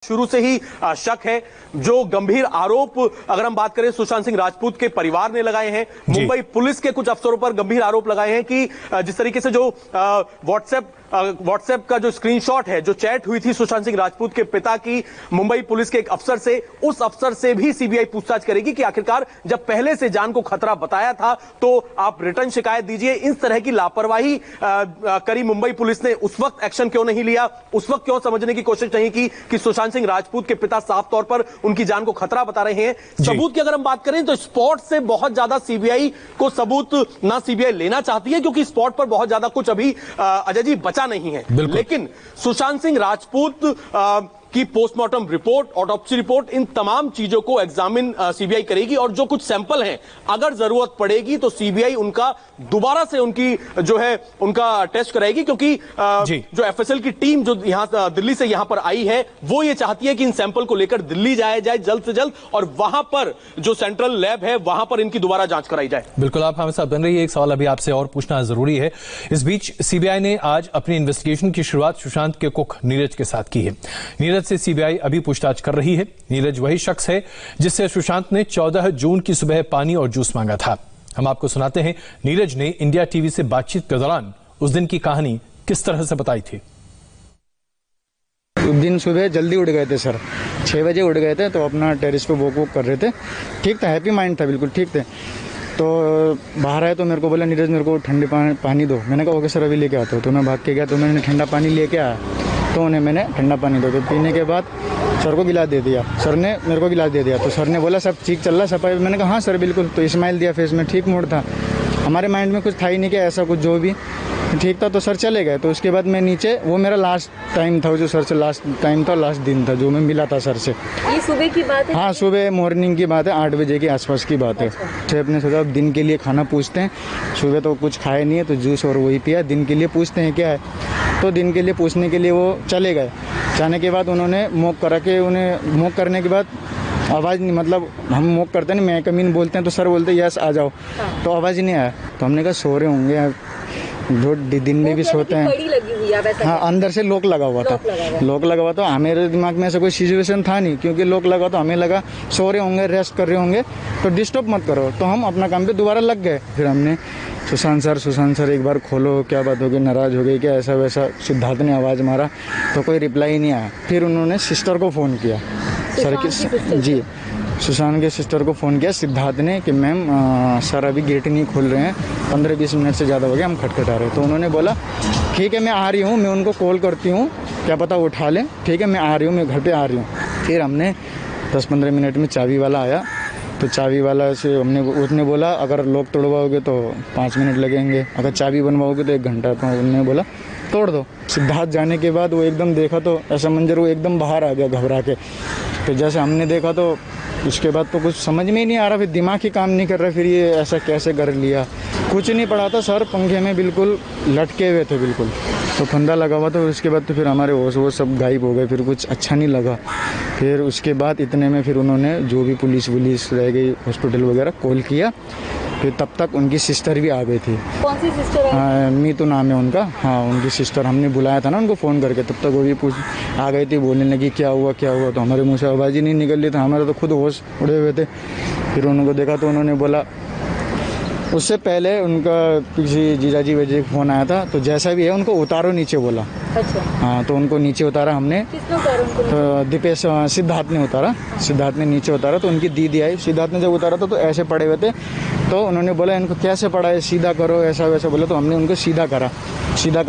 शुरू से ही शक है। जो गंभीर आरोप अगर हम बात करें सुशांत सिंह राजपूत के परिवार ने लगाए हैं, मुंबई पुलिस के कुछ अफसरों पर गंभीर आरोप लगाए हैं कि जिस तरीके से जो व्हाट्सएप का जो स्क्रीनशॉट है, जो चैट हुई थी सुशांत सिंह राजपूत के पिता की मुंबई पुलिस के एक अफसर से, उस अफसर से भी सीबीआई पूछताछ करेगी कि आखिरकार जब पहले से जान को खतरा बताया था तो आप रिटर्न शिकायत दीजिए। इस तरह की लापरवाही करी मुंबई पुलिस ने, उस वक्त एक्शन क्यों नहीं लिया, उस वक्त क्यों समझने की कोशिश नहीं की कि सुशांत सिंह राजपूत के पिता साफ तौर पर उनकी जान को खतरा बता रहे हैं। सबूत की अगर हम बात करें तो स्पॉट से बहुत ज्यादा सीबीआई को सबूत ना सीबीआई लेना चाहती है, क्योंकि स्पॉट पर बहुत ज्यादा कुछ अभी अजय जी बचा नहीं है। लेकिन सुशांत सिंह राजपूत की पोस्टमार्टम रिपोर्ट, ऑटोप्सी रिपोर्ट, इन तमाम चीजों को एग्जामिन सीबीआई करेगी और जो कुछ सैंपल हैं अगर जरूरत पड़ेगी तो सीबीआई उनका दोबारा से उनकी जो है उनका टेस्ट कराएगी, क्योंकि जो एफएसएल की टीम जो यहां दिल्ली से यहां पर आई है वो ये चाहती है कि इन सैंपल को लेकर दिल्ली जाया जाए जल्द से जल्द और वहां पर जो सेंट्रल लैब है वहां पर इनकी दोबारा जांच कराई जाए। बिल्कुल, आप हमें साथ बन रही है। एक सवाल अभी आपसे और पूछना जरूरी है। इस बीच सीबीआई ने आज अपनी इन्वेस्टिगेशन की शुरुआत सुशांत के कुक नीरज के साथ की है। नीरज से सीबीआई अभी पूछताछ कर रही है। नीरज वही शख्स है जिससे सुशांत ने 14 जून की सुबह पानी और जूस मांगा था। हम आपको सुनाते हैं नीरज ने इंडिया टीवी से बातचीत के दौरान उस दिन की कहानी किस तरह से बताई थी। उस दिन सुबह जल्दी उठ गए थे सर, 6 बजे उठ गए थे, तो अपना टेरिस पे वॉक कर रहे थे। ठीक था, हैप्पी माइंड था, बिल्कुल ठीक थे। तो बाहर आए तो मेरे को बोला नीरज मेरे को ठंडे पानी दो। मैंने कहा ओके सर अभी लेके आता हूँ। तो मैं भाग के गया तो मैंने ठंडा पानी लेके आया, तो उन्हें मैंने ठंडा पानी दो। तो पीने के बाद सर को गिलास दे दिया, सर ने मेरे को गिलास दे दिया। तो सर ने बोला सब ठीक चल रहा सफाई? मैंने कहा हाँ सर बिल्कुल। तो स्माइल दिया फेस में, ठीक मूड था। हमारे माइंड में कुछ था ही नहीं कि ऐसा कुछ, जो भी ठीक था। तो सर चले गए। तो उसके बाद मैं नीचे, वो मेरा लास्ट टाइम था जो सर से लास्ट टाइम था, लास्ट दिन था जो मैं मिला था सर से। ये सुबह की बात है? हाँ सुबह मॉर्निंग की बात है, 8 बजे के आसपास की बात है। तो अपने सोचा दिन के लिए खाना पूछते हैं, सुबह तो कुछ खाए नहीं है तो जूस और वही पिया। दिन के लिए पूछते हैं क्या है, तो दिन के लिए पूछने के लिए वो चले गए। जाने के बाद उन्होंने मॉक करा के, उन्हें मॉक करने के बाद आवाज़ नहीं, मतलब हम मॉक करते हैं मैं कमीन बोलते हैं तो सर बोलते यस आ जाओ। तो आवाज़ ही नहीं आया। तो हमने कहा सो रहे होंगे, जो दिन में भी सोते हैं। कड़ी लगी हुई है वैसा? हाँ, अंदर से लॉक लगा हुआ था। लॉक लगा हुआ था। मेरे दिमाग में ऐसा कोई सिचुएशन था नहीं, क्योंकि लॉक लगा तो हमें लगा सो रहे होंगे, रेस्ट कर रहे होंगे तो डिस्टर्ब मत करो। तो हम अपना काम पे दोबारा लग गए। फिर हमने सुशांत सर एक बार खोलो, क्या बात हो गई, नाराज़ हो गई क्या, ऐसा वैसा सिद्धार्थ ने आवाज़ मारा तो कोई रिप्लाई नहीं आया। फिर उन्होंने सिस्टर को फ़ोन किया, सर की जी सुशांत के सिस्टर को फ़ोन किया सिद्धार्थ ने कि मैम सर अभी गेट नहीं खोल रहे हैं, 15-20 मिनट से ज़्यादा हो गया, हम खटखटा रहे हैं। तो उन्होंने बोला ठीक है मैं आ रही हूँ, मैं उनको कॉल करती हूँ, क्या पता उठा लें, ठीक है मैं आ रही हूँ, मैं घर पे आ रही हूँ। फिर हमने 10-15 मिनट में चाबी वाला आया। तो चाबी वाला से उसने बोला अगर लॉक तोड़वाओगे तो 5 मिनट लगेंगे, अगर चाबी बनवाओगे तो 1 घंटा। तो उन्होंने बोला तोड़ दो। सिद्धार्थ जाने के बाद वो एकदम देखा तो ऐसा मंजर, वो एकदम बाहर आ गया घबरा के। तो जैसे हमने देखा तो उसके बाद तो कुछ समझ में ही नहीं आ रहा, फिर दिमाग ही काम नहीं कर रहा, फिर ये ऐसा कैसे कर लिया। कुछ नहीं पड़ा था सर, पंखे में बिल्कुल लटके हुए थे बिल्कुल, तो फंदा लगा हुआ था। उसके बाद तो फिर हमारे होश वो सब गायब हो गए, फिर कुछ अच्छा नहीं लगा। फिर उसके बाद इतने में फिर उन्होंने जो भी पुलिस रह गई हॉस्पिटल वगैरह कॉल किया। फिर तब तक उनकी सिस्टर भी आ गई थी। कौन सी सिस्टर है? हाँ मीतू नाम है उनका। हाँ उनकी सिस्टर, हमने बुलाया था ना उनको फ़ोन करके, तब तक वो भी आ गई थी, बोलने लगी क्या हुआ क्या हुआ। तो हमारे मुँह से आवाज़ ही नहीं निकल रही था, हमारे तो खुद होश उड़े हुए थे। फिर उनको देखा तो उन्होंने बोला, उससे पहले उनका किसी जीजाजी वजी फ़ोन आया था, तो जैसा भी है उनको उतारो नीचे बोला। अच्छा। हाँ तो उनको नीचे उतारा हमने। किसने उतारा उनको? तो दीपेश सिद्धार्थ ने उतारा। सिद्धार्थ ने नीचे उतारा तो उनकी दीदी आई। सिद्धार्थ ने जब उतारा तो ऐसे पड़े हुए थे, तो उन्होंने बोला इनको कैसे पड़ा है, सीधा करो, ऐसा वैसा बोला। तो हमने उनको सीधा करा।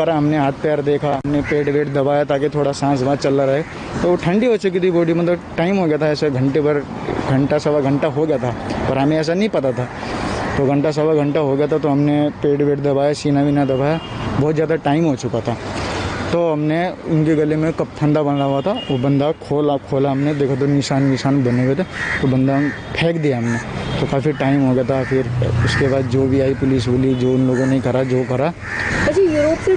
हमने हाथ पैर देखा, हमने पेट वेट दबाया ताकि थोड़ा सांस वाँस चल रहा है। तो ठंडी हो चुकी थी बॉडी, मतलब टाइम हो गया था ऐसे घंटा सवा घंटा हो गया था, पर हमें ऐसा नहीं पता था। तो घंटा सवा घंटा हो गया था। तो हमने पेट वेट दबाया, सीना वीना दबाया, बहुत ज़्यादा टाइम हो चुका था। तो हमने उनके गले में फंदा बना हुआ था, वो बंदा खोला हमने, देखा तो निशान बने हुए थे। तो बंदा फेंक दिया हमने। तो काफ़ी टाइम हो गया था। फिर उसके बाद जो भी आई पुलिस जो उन लोगों ने करा जो करा। अच्छा, यूरोप से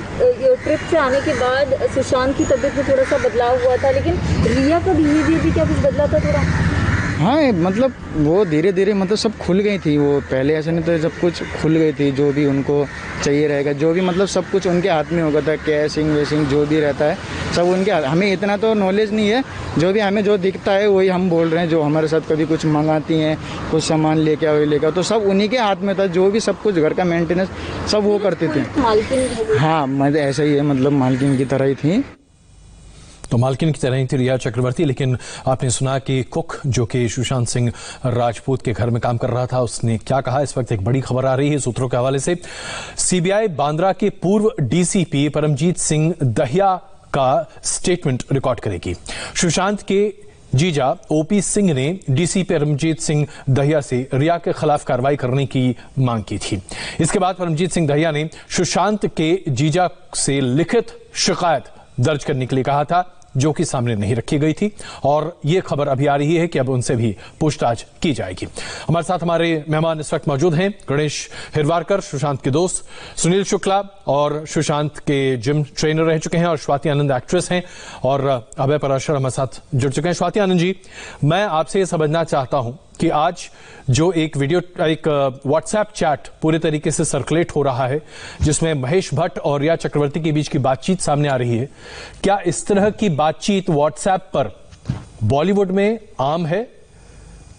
ट्रिप से आने के बाद सुशांत की तबीयत में थोड़ा सा बदलाव हुआ था, लेकिन रिया का बिहेवियर भी क्या कुछ बदला था थोड़ा? हाँ मतलब वो धीरे धीरे मतलब सब खुल गई थी, वो पहले ऐसा नहीं था, सब कुछ खुल गई थी। जो भी उनको चाहिए रहेगा, जो भी मतलब सब कुछ उनके हाथ में होगा था, कैशिंग वेशिंग जो भी रहता है सब उनके हाथ। हमें इतना तो नॉलेज नहीं है, जो भी हमें जो दिखता है वही हम बोल रहे हैं। जो हमारे साथ कभी कुछ मंगाती हैं, कुछ सामान लेके आओ लेके आओ, तो सब उन्हीं के हाथ में था। जो भी सब कुछ घर का मेंटेनेंस सब वो करते थे। मालकिन हाँ मतलब ऐसा ही है, मतलब मालकिन की तरह ही थी। तो मालकिन की तरह ही थी रिया चक्रवर्ती। लेकिन आपने सुना कि कुक जो कि सुशांत सिंह राजपूत के घर में काम कर रहा था, उसने क्या कहा। इस वक्त एक बड़ी खबर आ रही है सूत्रों के हवाले से। सीबीआई बांद्रा के पूर्व डीसीपी परमजीत सिंह दहिया का स्टेटमेंट रिकॉर्ड करेगी। सुशांत के जीजा ओपी सिंह ने डीसीपी परमजीत सिंह दहिया से रिया के खिलाफ कार्रवाई करने की मांग की थी। इसके बाद परमजीत सिंह दहिया ने सुशांत के जीजा से लिखित शिकायत दर्ज करने के लिए कहा था, जो कि सामने नहीं रखी गई थी। और यह खबर अभी आ रही है कि अब उनसे भी पूछताछ की जाएगी। हमारे साथ हमारे मेहमान इस वक्त मौजूद हैं गणेश हिरवारकर, सुशांत के दोस्त, सुनील शुक्ला और सुशांत के जिम ट्रेनर रह चुके हैं, और स्वाति आनंद एक्ट्रेस हैं, और अभय पराशर हमारे साथ जुड़ चुके हैं। स्वाति आनंद जी, मैं आपसे यह समझना चाहता हूं कि आज जो एक व्हाट्सएप चैट पूरे तरीके से सर्कुलेट हो रहा है, जिसमें महेश भट्ट और रिया चक्रवर्ती के बीच की बातचीत सामने आ रही है, क्या इस तरह की बातचीत व्हाट्सएप पर बॉलीवुड में आम है?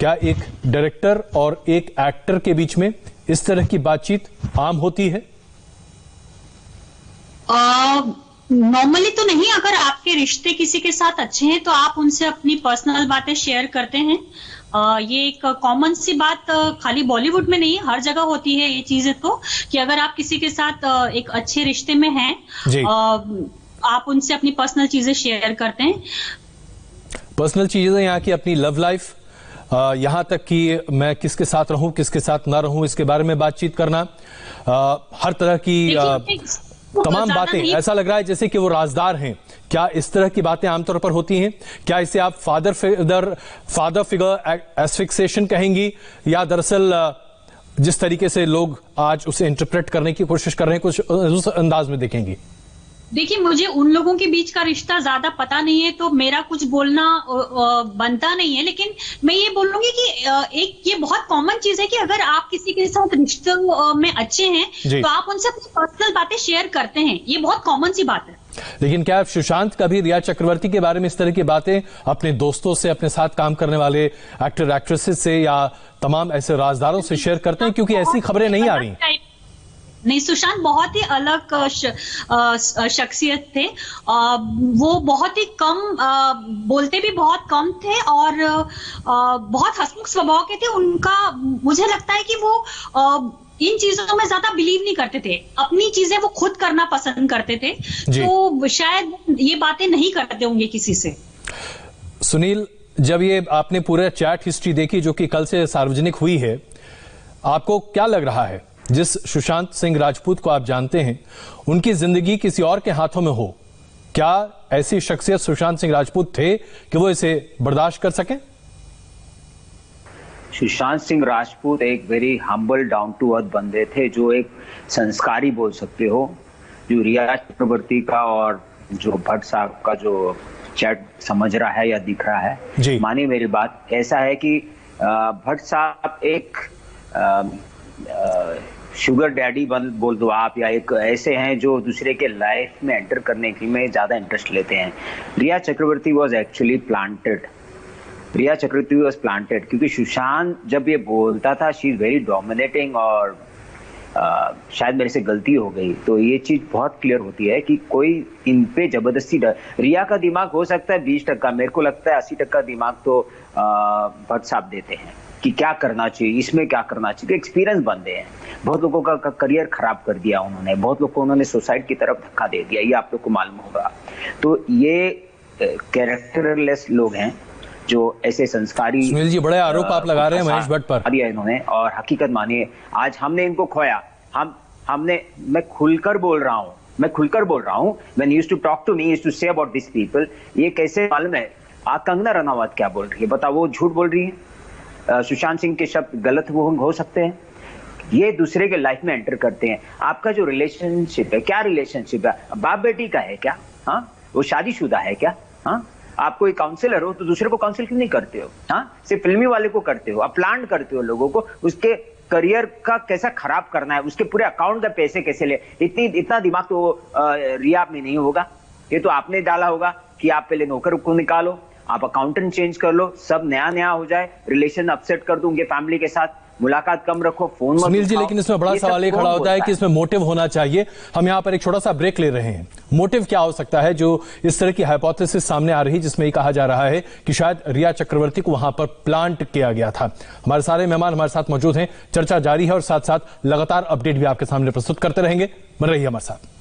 क्या एक डायरेक्टर और एक एक्टर के बीच में इस तरह की बातचीत आम होती है? नॉर्मली तो नहीं। अगर आपके रिश्ते किसी के साथ अच्छे हैं तो आप उनसे अपनी पर्सनल बातें शेयर करते हैं। ये एक कॉमन सी बात खाली बॉलीवुड में नहीं, हर जगह होती है ये चीजें, तो कि अगर आप किसी के साथ एक अच्छे रिश्ते में हैं, आप उनसे अपनी पर्सनल चीजें शेयर करते हैं। पर्सनल चीजें यहाँ की अपनी लव लाइफ, यहां तक कि मैं किसके साथ रहूं किसके साथ ना रहूं, इसके बारे में बातचीत करना, हर तरह की तमाम बातें। ऐसा लग रहा है जैसे कि वो राजदार हैं। क्या इस तरह की बातें आमतौर पर होती हैं? क्या इसे आप फादर फिगर एस्फिक्सेशन कहेंगी, या दरअसल जिस तरीके से लोग आज उसे इंटरप्रेट करने की कोशिश कर रहे हैं कुछ उस अंदाज में देखेंगी? देखिए, मुझे उन लोगों के बीच का रिश्ता ज्यादा पता नहीं है, तो मेरा कुछ बोलना बनता नहीं है। लेकिन मैं ये बोलूंगी कि एक ये बहुत कॉमन चीज है कि अगर आप किसी के साथ रिश्तों में अच्छे हैं तो आप उनसे अपनी पर्सनल बातें शेयर करते हैं। ये बहुत कॉमन सी बात है। लेकिन क्या आप सुशांत कभी रिया चक्रवर्ती के बारे में इस तरह की बातें अपने दोस्तों से, अपने साथ काम करने वाले एक्टर एक्ट्रेसेस से, या तमाम ऐसे राजदारों से शेयर करते हैं? क्योंकि ऐसी खबरें नहीं आ रही। नहीं, सुशांत बहुत ही अलग शख्सियत थे। वो बहुत ही कम बोलते भी बहुत कम थे, और बहुत हंसमुख स्वभाव के थे। उनका मुझे लगता है कि वो इन चीजों में ज्यादा बिलीव नहीं करते थे। अपनी चीजें वो खुद करना पसंद करते थे, तो शायद ये बातें नहीं करते होंगे किसी से। सुनील, जब ये आपने पूरा चैट हिस्ट्री देखी जो कि कल से सार्वजनिक हुई है, आपको क्या लग रहा है? जिस सुशांत सिंह राजपूत को आप जानते हैं, उनकी जिंदगी किसी और के हाथों में हो, क्या ऐसी शख्सियत सुशांत सिंह राजपूत थे कि वो इसे बर्दाश्त कर सकें? सुशांत सिंह राजपूत एक very humble down to earth बंदे थे, जो एक संस्कारी बोल सकते हो। जो रिया चक्रवर्ती का और जो भट्ट साहब का जो चैट समझ रहा है या दिख रहा है, मानिए मेरी बात, ऐसा है कि भट्ट साहब एक शुगर डैडी बोल दो आप, या एक ऐसे हैं जो दूसरे के लाइफ में एंटर करने की में ज्यादा इंटरेस्ट लेते हैं। Rhea Chakraborty was actually planted. Rhea Chakraborty was planted क्योंकि सुशांत जब ये बोलता था, शी इज वेरी डोमिनेटिंग, और शायद मेरे से गलती हो गई, तो ये चीज बहुत क्लियर होती है कि कोई इन पे जबरदस्ती रिया का दिमाग हो सकता है 20%, मेरे को लगता है 80% दिमाग तो भट्ट साहब देते हैं कि क्या करना चाहिए, इसमें क्या करना चाहिए। एक्सपीरियंस बंदे हैं, बहुत लोगों का करियर खराब कर दिया उन्होंने, बहुत लोगों को उन्होंने सुसाइड की तरफ धक्का दे दिया, ये आप लोग को मालूम होगा। तो ये कैरेक्टरलेस लोग हैं जो ऐसे संस्कारी। सुनील जी, बड़े आरोप आप लगा रहे हैं महेश भट्ट पर दिया इन्होंने, और हकीकत मानिए आज हमने इनको खोया। मैं खुलकर बोल रहा हूँ, when he used to talk to me, he used to say about these people, ये कैसे मालूम है? कंगना रनावत क्या बोल रही है बताओ, वो झूठ बोल रही है? सुशांत सिंह के शब्द गलत वो हो सकते हैं? ये दूसरे के लाइफ में एंटर करते हैं। आपका जो रिलेशनशिप है, क्या रिलेशनशिप है? बाप बेटी का है क्या? हाँ, वो शादीशुदा है क्या? हाँ, आप कोई काउंसलर हो तो दूसरे को काउंसिल क्यों नहीं करते हो? हाँ, सिर्फ फिल्मी वाले को करते हो, आप प्लान करते हो लोगों को उसके करियर का कैसा खराब करना है, उसके पूरे अकाउंट का पैसे कैसे ले, इतना दिमाग तो रिया में नहीं होगा। ये तो आपने डाला होगा कि आप पहले नौकर को निकालो, आप अकाउंटेंट चेंज कर लो, सब नया हो जाए, रिलेशन अपसेट कर दो उनके फैमिली के साथ, मुलाकात कम रखो, फोन मत सुनील जी, उठाओ। लेकिन इसमें बड़ा सवाल ये खड़ा होता है कि इसमें मोटिव होना चाहिए। हम यहाँ पर एक छोटा सा ब्रेक ले रहे हैं। मोटिव क्या हो सकता है जो इस तरह की हाइपोथेसिस सामने आ रही है, जिसमें ये कहा जा रहा है कि शायद रिया चक्रवर्ती को वहां पर प्लांट किया गया था। हमारे सारे मेहमान हमारे साथ मौजूद हैं, चर्चा जारी है और साथ साथ लगातार अपडेट भी आपके सामने प्रस्तुत करते रहेंगे। बन रहिए हमारे साथ।